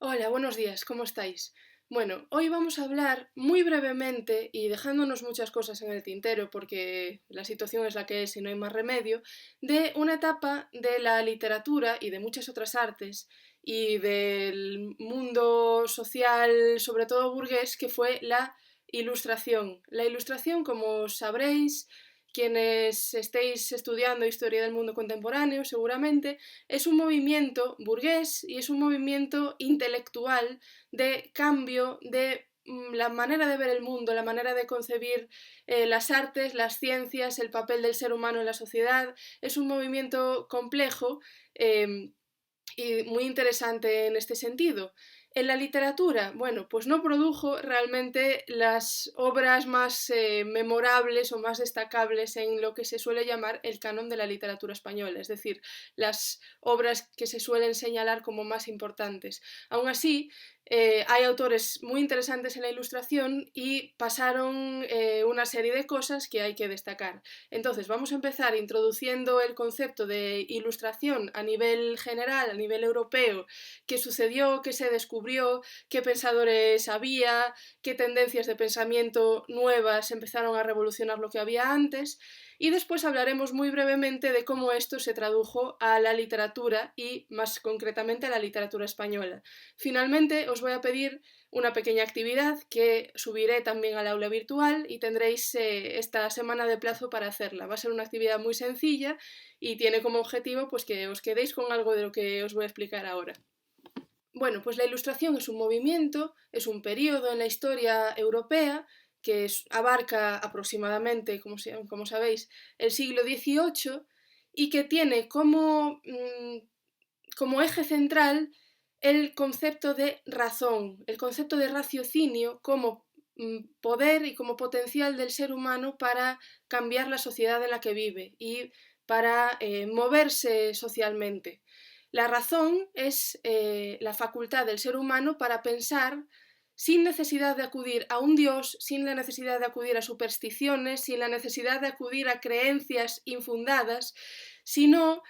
Hola, buenos días, ¿cómo estáis? Bueno, hoy vamos a hablar muy brevemente y dejándonos muchas cosas en el tintero porque la situación es la que es y no hay más remedio, de una etapa de la literatura y de muchas otras artes y del mundo social, sobre todo burgués, que fue la Ilustración. La Ilustración, como sabréis, quienes estéis estudiando historia del mundo contemporáneo, seguramente, es un movimiento burgués y es un movimiento intelectual de cambio de la manera de ver el mundo, la manera de concebir las artes, las ciencias, el papel del ser humano en la sociedad. Es un movimiento complejo y muy interesante en este sentido. En la literatura, bueno, pues no produjo realmente las obras más memorables o más destacables en lo que se suele llamar el canon de la literatura española, es decir, las obras que se suelen señalar como más importantes. Aún así, hay autores muy interesantes en la Ilustración y pasaron una serie de cosas que hay que destacar. Entonces, vamos a empezar introduciendo el concepto de ilustración a nivel general, a nivel europeo, qué sucedió, qué se descubrió, qué pensadores había, qué tendencias de pensamiento nuevas empezaron a revolucionar lo que había antes, y después hablaremos muy brevemente de cómo esto se tradujo a la literatura y más concretamente a la literatura española. Finalmente, os voy a pedir una pequeña actividad que subiré también al aula virtual y tendréis esta semana de plazo para hacerla. Va a ser una actividad muy sencilla y tiene como objetivo pues, que os quedéis con algo de lo que os voy a explicar ahora. Bueno, pues la Ilustración es un movimiento, es un periodo en la historia europea que abarca aproximadamente, como sabéis, el siglo XVIII y que tiene como eje central el concepto de razón, el concepto de raciocinio como poder y como potencial del ser humano para cambiar la sociedad en la que vive y para moverse socialmente. La razón es la facultad del ser humano para pensar sin necesidad de acudir a un dios, sin la necesidad de acudir a supersticiones, sin la necesidad de acudir a creencias infundadas, sino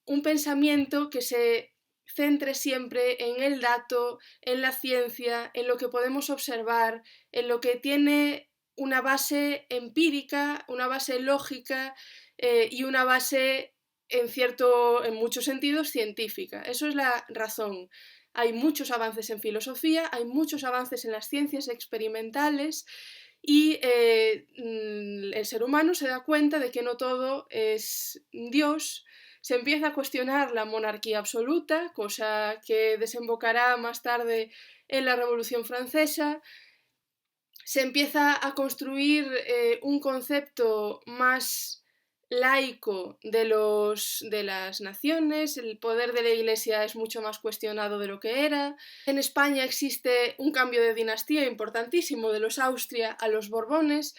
un pensamiento que se centre siempre en el dato, en la ciencia, en lo que podemos observar, en lo que tiene una base empírica, una base lógica y una base en muchos sentidos científica. Eso es la razón. Hay muchos avances en filosofía, hay muchos avances en las ciencias experimentales y el ser humano se da cuenta de que no todo es Dios. Se empieza a cuestionar la monarquía absoluta, cosa que desembocará más tarde en la Revolución Francesa. Se empieza a construir un concepto más laico de las naciones, el poder de la Iglesia es mucho más cuestionado de lo que era. En España existe un cambio de dinastía importantísimo de los Austria a los Borbones.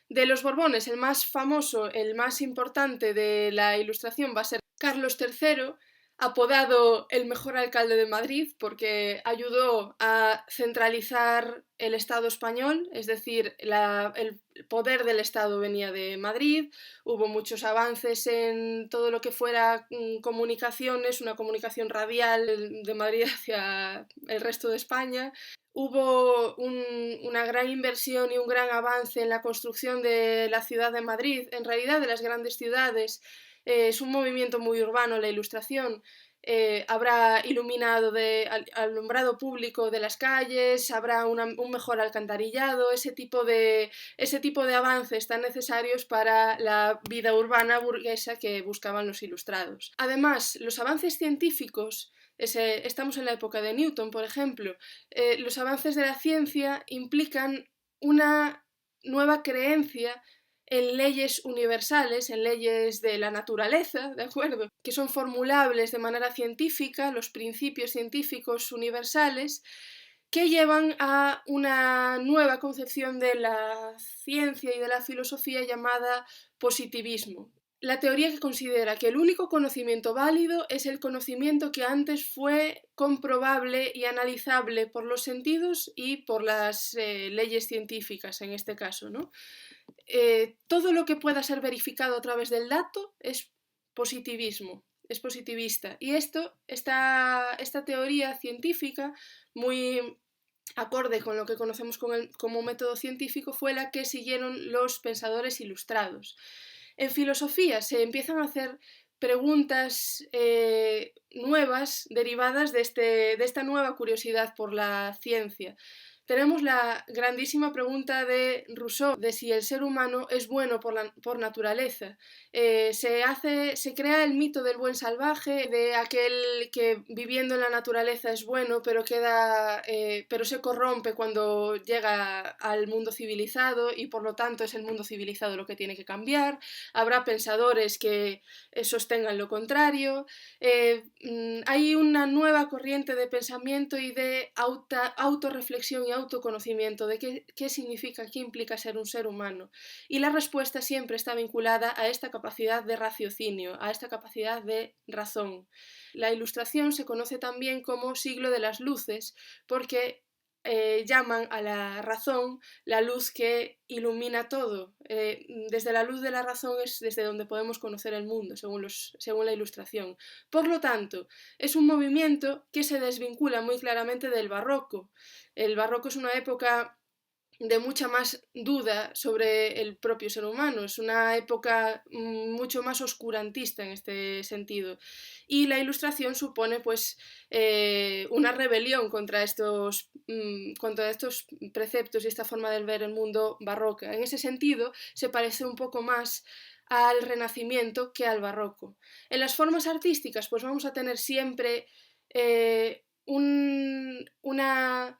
De los Borbones, el más famoso, el más importante de la Ilustración va a ser Carlos III, apodado el mejor alcalde de Madrid porque ayudó a centralizar el Estado español, es decir, el poder del Estado venía de Madrid, hubo muchos avances en todo lo que fuera comunicaciones, una comunicación radial de Madrid hacia el resto de España. Hubo una gran inversión y un gran avance en la construcción de la ciudad de Madrid, en realidad de las grandes ciudades. Es un movimiento muy urbano la Ilustración. Habrá alumbrado público de las calles, habrá un mejor alcantarillado, ese tipo de avances tan necesarios para la vida urbana burguesa que buscaban los ilustrados. Además, los avances científicos, estamos en la época de Newton, por ejemplo, los avances de la ciencia implican una nueva creencia en leyes universales, en leyes de la naturaleza, ¿de acuerdo? Que son formulables de manera científica, los principios científicos universales, que llevan a una nueva concepción de la ciencia y de la filosofía llamada positivismo. La teoría que considera que el único conocimiento válido es el conocimiento que antes fue comprobable y analizable por los sentidos y por las leyes científicas en este caso, ¿no? Todo lo que pueda ser verificado a través del dato es positivismo. es positivista. Y esta teoría científica, muy acorde con lo que conocemos como método científico, fue la que siguieron los pensadores ilustrados. En filosofía se empiezan a hacer preguntas nuevas derivadas de esta nueva curiosidad por la ciencia. Tenemos la grandísima pregunta de Rousseau de si el ser humano es bueno por naturaleza. Se crea el mito del buen salvaje, de aquel que viviendo en la naturaleza es bueno, pero se corrompe cuando llega al mundo civilizado y por lo tanto es el mundo civilizado lo que tiene que cambiar. Habrá pensadores que sostengan lo contrario. Hay una nueva corriente de pensamiento y de autorreflexión y autoconocimiento de qué significa, qué implica ser un ser humano. Y la respuesta siempre está vinculada a esta capacidad de raciocinio, a esta capacidad de razón. La Ilustración se conoce también como siglo de las luces porque llaman a la razón la luz que ilumina todo. Desde la luz de la razón es desde donde podemos conocer el mundo, según la Ilustración. Por lo tanto, es un movimiento que se desvincula muy claramente del barroco. El barroco es una época de mucha más duda sobre el propio ser humano, es una época mucho más oscurantista en este sentido. Y la Ilustración supone pues una rebelión contra estos preceptos y esta forma de ver el mundo barroca. En ese sentido se parece un poco más al Renacimiento que al barroco. En las formas artísticas pues vamos a tener siempre una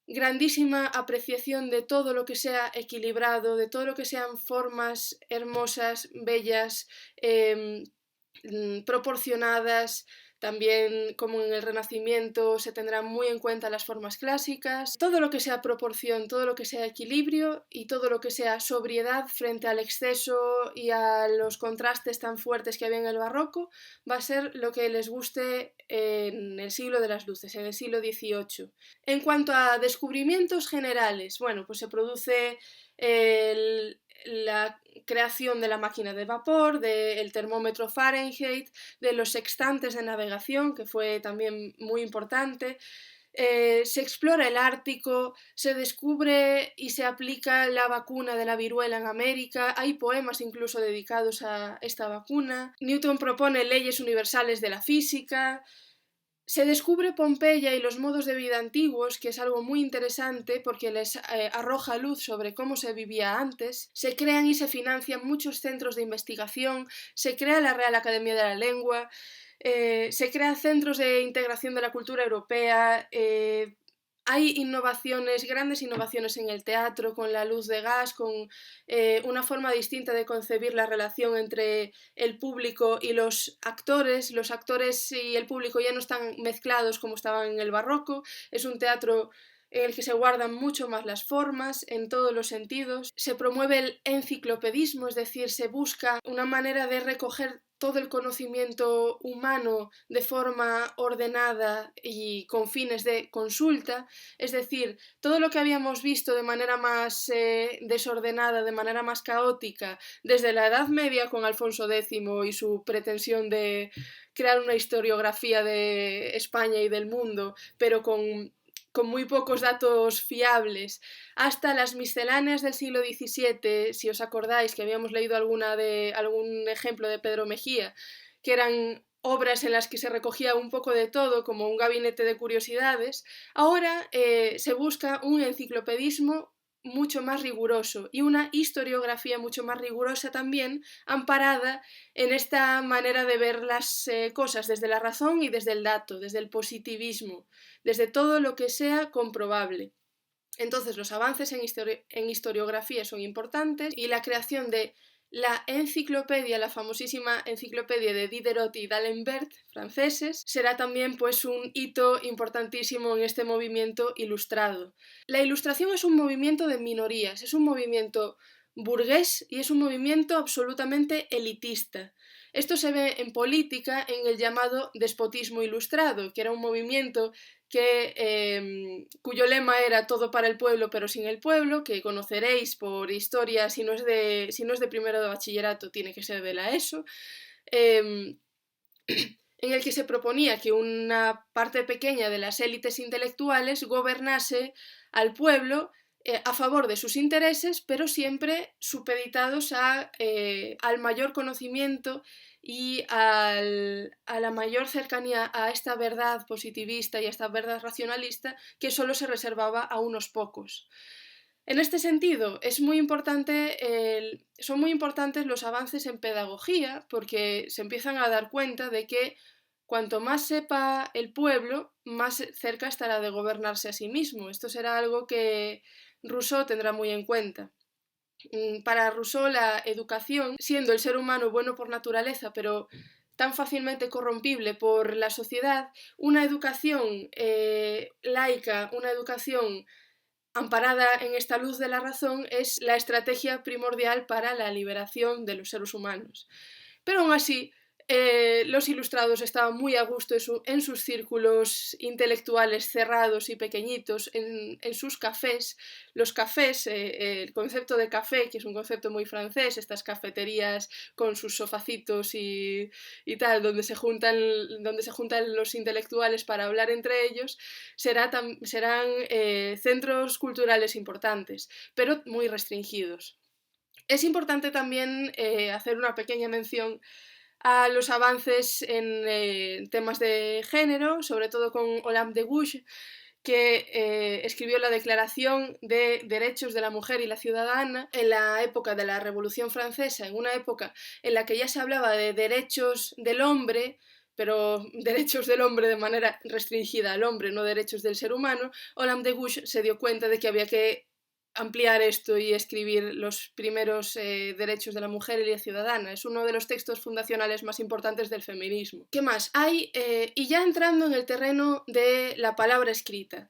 grandísima apreciación de todo lo que sea equilibrado, de todo lo que sean formas hermosas, bellas, proporcionadas. También, como en el Renacimiento, se tendrán muy en cuenta las formas clásicas. Todo lo que sea proporción, todo lo que sea equilibrio y todo lo que sea sobriedad frente al exceso y a los contrastes tan fuertes que había en el barroco, va a ser lo que les guste en el siglo de las luces, en el siglo XVIII. En cuanto a descubrimientos generales, bueno, pues se produce la creación de la máquina de vapor, del termómetro Fahrenheit, de los sextantes de navegación, que fue también muy importante. Se explora el Ártico, se descubre y se aplica la vacuna de la viruela en América, hay poemas incluso dedicados a esta vacuna. Newton propone leyes universales de la física. Se descubre Pompeya y los modos de vida antiguos, que es algo muy interesante porque les arroja luz sobre cómo se vivía antes. Se crean y se financian muchos centros de investigación, se crea la Real Academia de la Lengua, se crean centros de integración de la cultura europea. Hay innovaciones, grandes innovaciones en el teatro, con la luz de gas, con una forma distinta de concebir la relación entre el público y los actores. Los actores y el público ya no están mezclados como estaban en el barroco. Es un teatro en el que se guardan mucho más las formas en todos los sentidos. Se promueve el enciclopedismo, es decir, se busca una manera de recoger todo el conocimiento humano de forma ordenada y con fines de consulta, es decir, todo lo que habíamos visto de manera más desordenada, de manera más caótica, desde la Edad Media con Alfonso X y su pretensión de crear una historiografía de España y del mundo, pero con muy pocos datos fiables, hasta las misceláneas del siglo XVII, si os acordáis que habíamos leído algún ejemplo de Pedro Mejía, que eran obras en las que se recogía un poco de todo, como un gabinete de curiosidades. Ahora se busca un enciclopedismo mucho más riguroso y una historiografía mucho más rigurosa también, amparada en esta manera de ver las cosas desde la razón y desde el dato, desde el positivismo, desde todo lo que sea comprobable. Entonces los avances en historiografía son importantes y la creación de la enciclopedia, la famosísima enciclopedia de Diderot y d'Alembert, franceses, será también pues un hito importantísimo en este movimiento ilustrado. La Ilustración es un movimiento de minorías, es un movimiento burgués y es un movimiento absolutamente elitista. Esto se ve en política en el llamado despotismo ilustrado, que era un movimiento cuyo lema era todo para el pueblo pero sin el pueblo, que conoceréis por historia, si no es de primero de bachillerato tiene que ser de la ESO. en el que se proponía que una parte pequeña de las élites intelectuales gobernase al pueblo a favor de sus intereses, pero siempre supeditados al mayor conocimiento y a la mayor cercanía a esta verdad positivista y a esta verdad racionalista que solo se reservaba a unos pocos. En este sentido, son muy importantes los avances en pedagogía porque se empiezan a dar cuenta de que cuanto más sepa el pueblo, más cerca estará de gobernarse a sí mismo. Esto será algo que Rousseau tendrá muy en cuenta. Para Rousseau, la educación, siendo el ser humano bueno por naturaleza, pero tan fácilmente corrompible por la sociedad, una educación laica, una educación amparada en esta luz de la razón, es la estrategia primordial para la liberación de los seres humanos. Pero aún así, los ilustrados estaban muy a gusto en sus círculos intelectuales cerrados y pequeñitos, en sus cafés. Los cafés, el concepto de café, que es un concepto muy francés, estas cafeterías con sus sofacitos y tal, donde se juntan los intelectuales para hablar entre ellos, serán centros culturales importantes, pero muy restringidos. Es importante también hacer una pequeña mención a los avances en temas de género, sobre todo con Olympe de Gouges, que escribió la Declaración de Derechos de la Mujer y la Ciudadana en la época de la Revolución Francesa, en una época en la que ya se hablaba de derechos del hombre, pero derechos del hombre de manera restringida al hombre, no derechos del ser humano. Olympe de Gouges se dio cuenta de que había que ampliar esto y escribir los primeros derechos de la mujer y la ciudadana. Es uno de los textos fundacionales más importantes del feminismo. ¿Qué más? Y ya entrando en el terreno de la palabra escrita,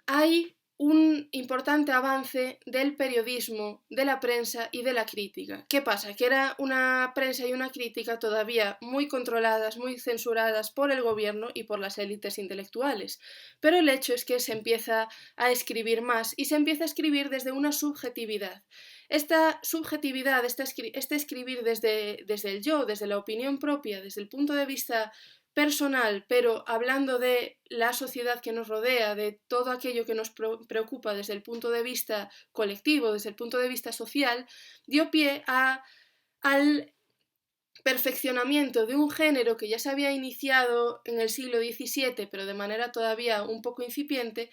hay un importante avance del periodismo, de la prensa y de la crítica. ¿Qué pasa? Que era una prensa y una crítica todavía muy controladas, muy censuradas por el gobierno y por las élites intelectuales. Pero el hecho es que se empieza a escribir más y se empieza a escribir desde una subjetividad. Esta subjetividad, este escribir desde el yo, desde la opinión propia, desde el punto de vista personal, pero hablando de la sociedad que nos rodea, de todo aquello que nos preocupa desde el punto de vista colectivo, desde el punto de vista social, dio pie al perfeccionamiento de un género que ya se había iniciado en el siglo XVII, pero de manera todavía un poco incipiente,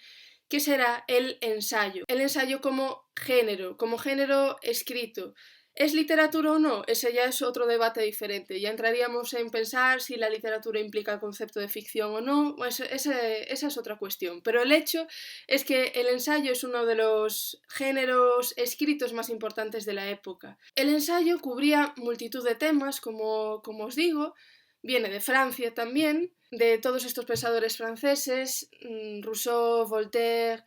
que será el ensayo. El ensayo como género escrito. ¿Es literatura o no? Ese ya es otro debate diferente. Ya entraríamos en pensar si la literatura implica el concepto de ficción o no. Esa es otra cuestión. Pero el hecho es que el ensayo es uno de los géneros escritos más importantes de la época. El ensayo cubría multitud de temas, como os digo. Viene de Francia también, de todos estos pensadores franceses, Rousseau, Voltaire,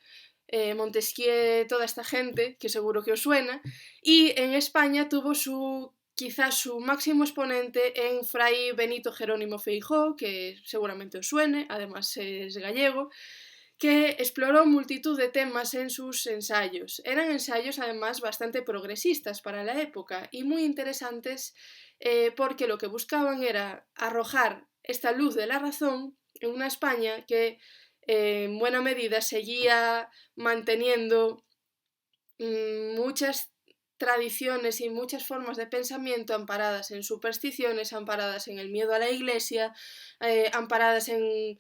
Montesquieu, toda esta gente, que seguro que os suena, y en España tuvo quizás su máximo exponente en Fray Benito Jerónimo Feijóo, que seguramente os suene, además es gallego, que exploró multitud de temas en sus ensayos. Eran ensayos además bastante progresistas para la época y muy interesantes porque lo que buscaban era arrojar esta luz de la razón en una España que en buena medida seguía manteniendo muchas tradiciones y muchas formas de pensamiento amparadas en supersticiones, amparadas en el miedo a la iglesia, amparadas en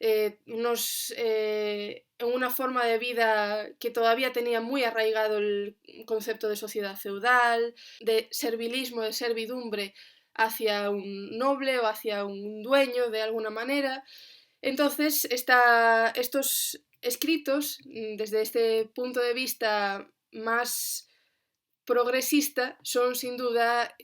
en una forma de vida que todavía tenía muy arraigado el concepto de sociedad feudal, de servilismo, de servidumbre hacia un noble o hacia un dueño de alguna manera. Entonces, estos escritos, desde este punto de vista más progresista, son sin duda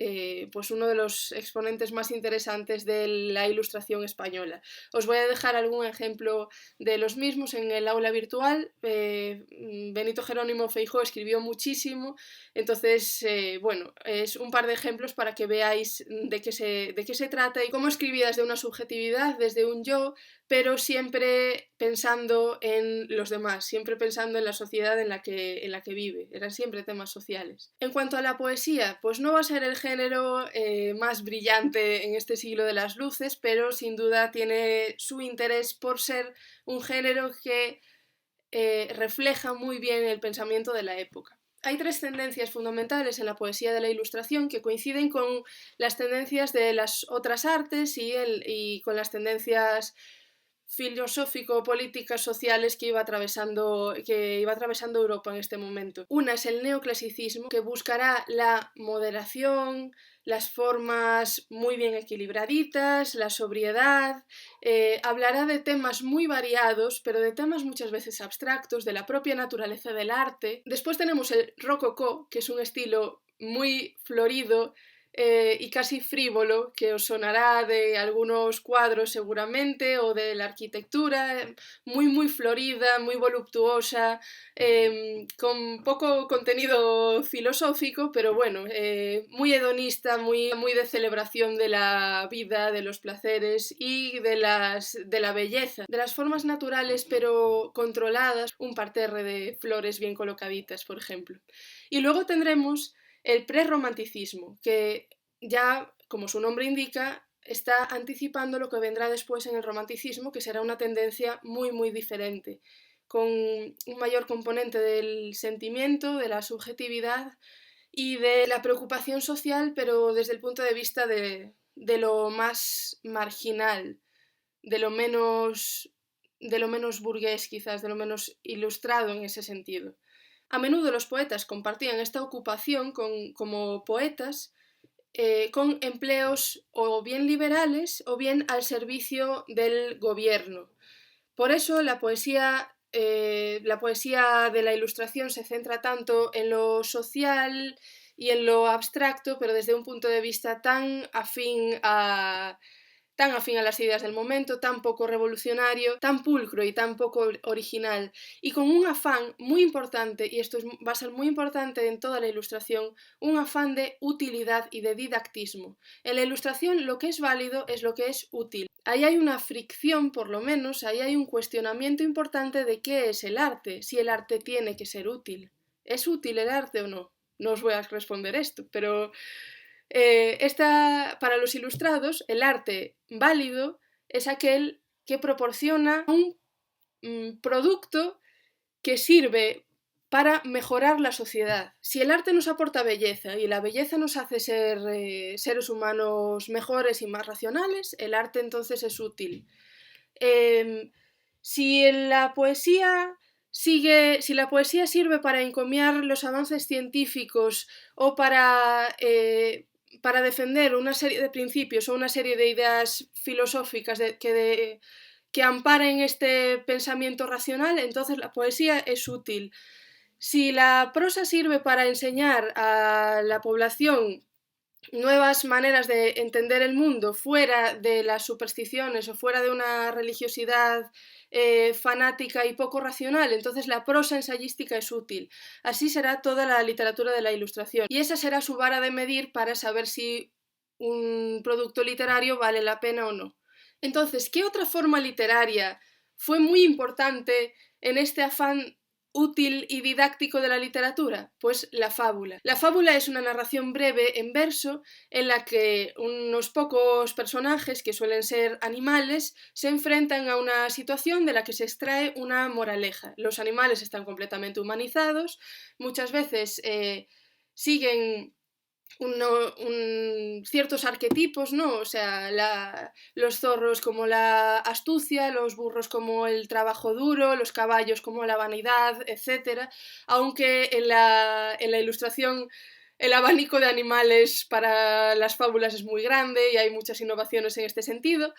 pues uno de los exponentes más interesantes de la Ilustración española. Os voy a dejar algún ejemplo de los mismos en el aula virtual. Benito Jerónimo Feijóo escribió muchísimo, entonces, bueno, es un par de ejemplos para que veáis de qué se trata y cómo escribía desde una subjetividad, desde un yo, pero siempre pensando en los demás, siempre pensando en la sociedad en la que vive. Eran siempre temas sociales. En cuanto a la poesía, pues no va a ser el género más brillante en este siglo de las luces, pero sin duda tiene su interés por ser un género que refleja muy bien el pensamiento de la época. Hay tres tendencias fundamentales en la poesía de la Ilustración que coinciden con las tendencias de las otras artes y con las tendencias filosófico-políticas sociales que iba atravesando Europa en este momento. Una es el neoclasicismo, que buscará la moderación, las formas muy bien equilibraditas, la sobriedad, hablará de temas muy variados, pero de temas muchas veces abstractos, de la propia naturaleza del arte. Después tenemos el rococó, que es un estilo muy florido, y casi frívolo, que os sonará de algunos cuadros seguramente, o de la arquitectura, muy florida, muy voluptuosa, con poco contenido filosófico, pero bueno, muy hedonista, muy de celebración de la vida, de los placeres y de la belleza, de las formas naturales pero controladas, un parterre de flores bien colocaditas, por ejemplo. Y luego tendremos el prerromanticismo, que ya, como su nombre indica, está anticipando lo que vendrá después en el romanticismo, que será una tendencia muy diferente, con un mayor componente del sentimiento, de la subjetividad y de la preocupación social, pero desde el punto de vista de lo más marginal, de lo menos burgués quizás, de lo menos ilustrado en ese sentido. A menudo los poetas compartían esta ocupación como poetas con empleos o bien liberales o bien al servicio del gobierno. Por eso la poesía de la Ilustración se centra tanto en lo social y en lo abstracto, pero desde un punto de vista tan afín a las ideas del momento, tan poco revolucionario, tan pulcro y tan poco original, y con un afán muy importante, y esto va a ser muy importante en toda la Ilustración, un afán de utilidad y de didactismo. En la Ilustración lo que es válido es lo que es útil. Ahí hay una fricción, por lo menos, ahí hay un cuestionamiento importante de qué es el arte, si el arte tiene que ser útil. ¿Es útil el arte o no? No os voy a responder esto, pero para los ilustrados, el arte válido es aquel que proporciona un producto que sirve para mejorar la sociedad. Si el arte nos aporta belleza y la belleza nos hace ser seres humanos mejores y más racionales, el arte entonces es útil. Si la poesía sirve para encomiar los avances científicos o para defender una serie de principios o una serie de ideas filosóficas que amparen este pensamiento racional, entonces la poesía es útil. Si la prosa sirve para enseñar a la población nuevas maneras de entender el mundo fuera de las supersticiones o fuera de una religiosidad fanática y poco racional, entonces la prosa ensayística es útil. Así será toda la literatura de la Ilustración y esa será su vara de medir para saber si un producto literario vale la pena o no. Entonces, ¿qué otra forma literaria fue muy importante en este afán útil y didáctico de la literatura? Pues la fábula. La fábula es una narración breve en verso en la que unos pocos personajes, que suelen ser animales, se enfrentan a una situación de la que se extrae una moraleja. Los animales están completamente humanizados, muchas veces siguen ciertos arquetipos, ¿no? O sea, los zorros como la astucia, los burros como el trabajo duro, los caballos como la vanidad, etc. Aunque en la Ilustración el abanico de animales para las fábulas es muy grande y hay muchas innovaciones en este sentido.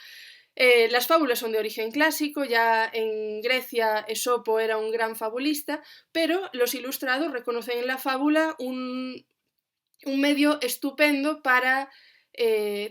Las fábulas son de origen clásico, ya en Grecia Esopo era un gran fabulista, pero los ilustrados reconocen en la fábula un medio estupendo para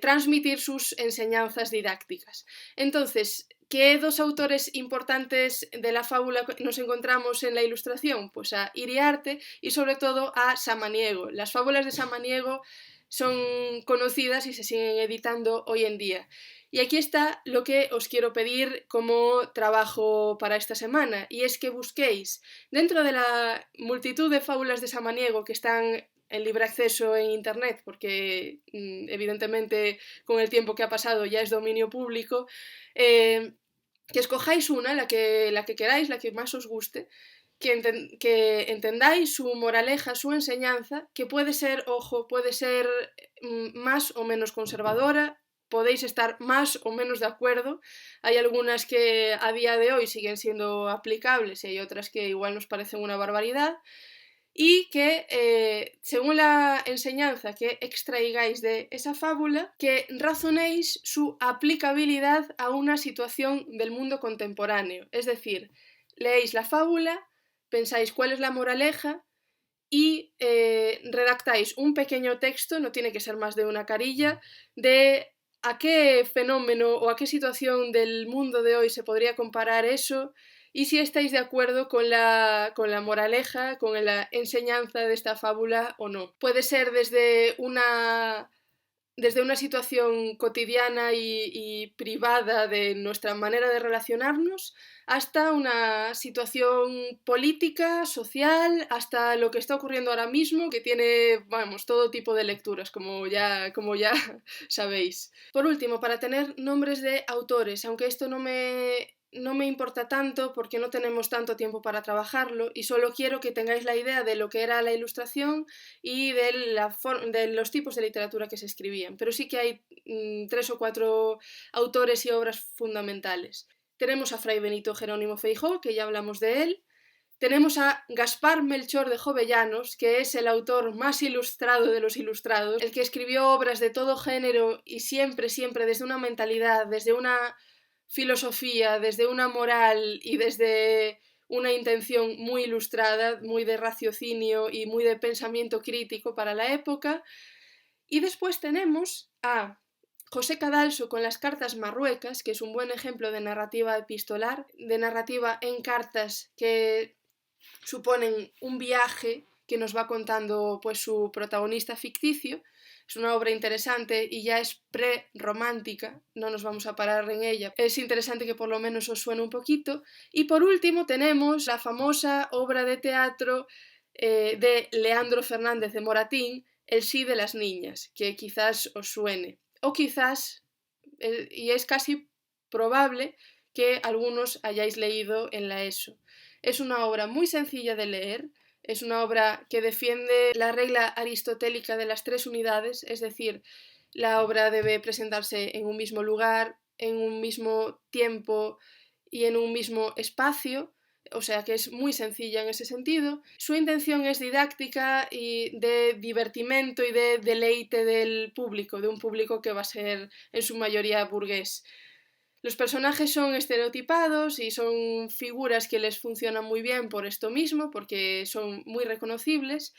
transmitir sus enseñanzas didácticas. Entonces, ¿qué dos autores importantes de la fábula nos encontramos en la Ilustración? Pues a Iriarte y sobre todo a Samaniego. Las fábulas de Samaniego son conocidas y se siguen editando hoy en día. Y aquí está lo que os quiero pedir como trabajo para esta semana, y es que busquéis dentro de la multitud de fábulas de Samaniego que están en libre acceso en internet, porque evidentemente con el tiempo que ha pasado ya es dominio público, que escojáis una, la que queráis, la que más os guste, que entendáis su moraleja, su enseñanza, que puede ser, ojo, puede ser más o menos conservadora, podéis estar más o menos de acuerdo, hay algunas que a día de hoy siguen siendo aplicables y hay otras que igual nos parecen una barbaridad, y que según la enseñanza que extraigáis de esa fábula, que razonéis su aplicabilidad a una situación del mundo contemporáneo. Es decir, leéis la fábula, pensáis cuál es la moraleja y redactáis un pequeño texto, no tiene que ser más de una carilla, de a qué fenómeno o a qué situación del mundo de hoy se podría comparar eso, y si estáis de acuerdo con la moraleja, con la enseñanza de esta fábula o no. Puede ser desde una situación cotidiana y privada de nuestra manera de relacionarnos, hasta una situación política, social, hasta lo que está ocurriendo ahora mismo, que tiene, vamos, todo tipo de lecturas, como ya sabéis. Por último, para tener nombres de autores, aunque esto no me importa tanto porque no tenemos tanto tiempo para trabajarlo y solo quiero que tengáis la idea de lo que era la ilustración y de los tipos de literatura que se escribían, pero sí que hay 3 o 4 autores y obras fundamentales. Tenemos a Fray Benito Jerónimo Feijó, que ya hablamos de él. Tenemos a Gaspar Melchor de Jovellanos, que es el autor más ilustrado de los ilustrados, el que escribió obras de todo género y siempre, siempre desde una mentalidad, desde una filosofía, desde una moral y desde una intención muy ilustrada, muy de raciocinio y muy de pensamiento crítico para la época. Y después tenemos a José Cadalso con las cartas marruecas, que es un buen ejemplo de narrativa epistolar, de narrativa en cartas que suponen un viaje que nos va contando pues su protagonista ficticio. Es una obra interesante y ya es pre-romántica, no nos vamos a parar en ella. Es interesante que por lo menos os suene un poquito. Y por último tenemos la famosa obra de teatro de Leandro Fernández de Moratín, El sí de las niñas, que quizás os suene. O quizás, y es casi probable, que algunos hayáis leído en la ESO. Es una obra muy sencilla de leer, es una obra que defiende la regla aristotélica de las 3 unidades, es decir, la obra debe presentarse en un mismo lugar, en un mismo tiempo y en un mismo espacio, o sea que es muy sencilla en ese sentido. Su intención es didáctica y de divertimento y de deleite del público, de un público que va a ser en su mayoría burgués. Los personajes son estereotipados y son figuras que les funcionan muy bien por esto mismo, porque son muy reconocibles.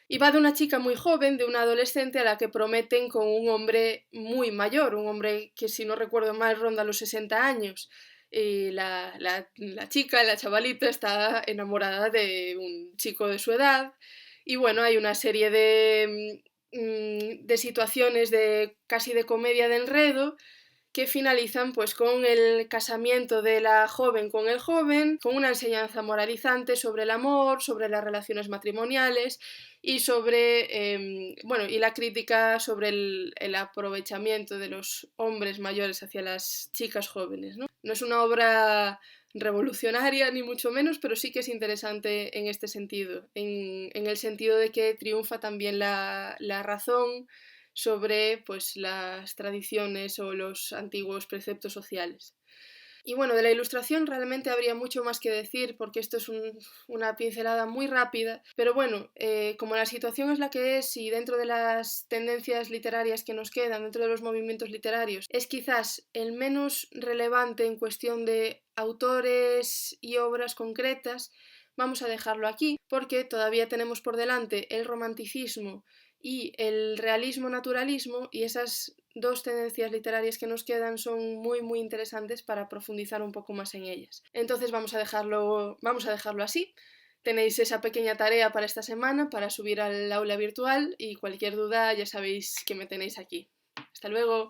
Y va de una chica muy joven, de una adolescente a la que prometen con un hombre muy mayor, un hombre que si no recuerdo mal ronda los 60 años. Y la chica, la chavalita, está enamorada de un chico de su edad. Y bueno, hay una serie de situaciones de casi de comedia de enredo que finalizan pues con el casamiento de la joven con el joven, con una enseñanza moralizante sobre el amor, sobre las relaciones matrimoniales y sobre, bueno, y la crítica sobre el aprovechamiento de los hombres mayores hacia las chicas jóvenes, ¿no? No es una obra revolucionaria ni mucho menos, pero sí que es interesante en este sentido, en el sentido de que triunfa también la razón sobre pues, las tradiciones o los antiguos preceptos sociales. Y bueno, de la ilustración realmente habría mucho más que decir porque esto es una pincelada muy rápida, pero bueno, como la situación es la que es y dentro de las tendencias literarias que nos quedan, dentro de los movimientos literarios, es quizás el menos relevante en cuestión de autores y obras concretas, vamos a dejarlo aquí porque todavía tenemos por delante el romanticismo y el realismo-naturalismo, y esas 2 tendencias literarias que nos quedan son muy muy interesantes para profundizar un poco más en ellas. Entonces vamos a dejarlo así. tenéis esa pequeña tarea para esta semana, para subir al aula virtual, y cualquier duda ya sabéis que me tenéis aquí. Hasta luego.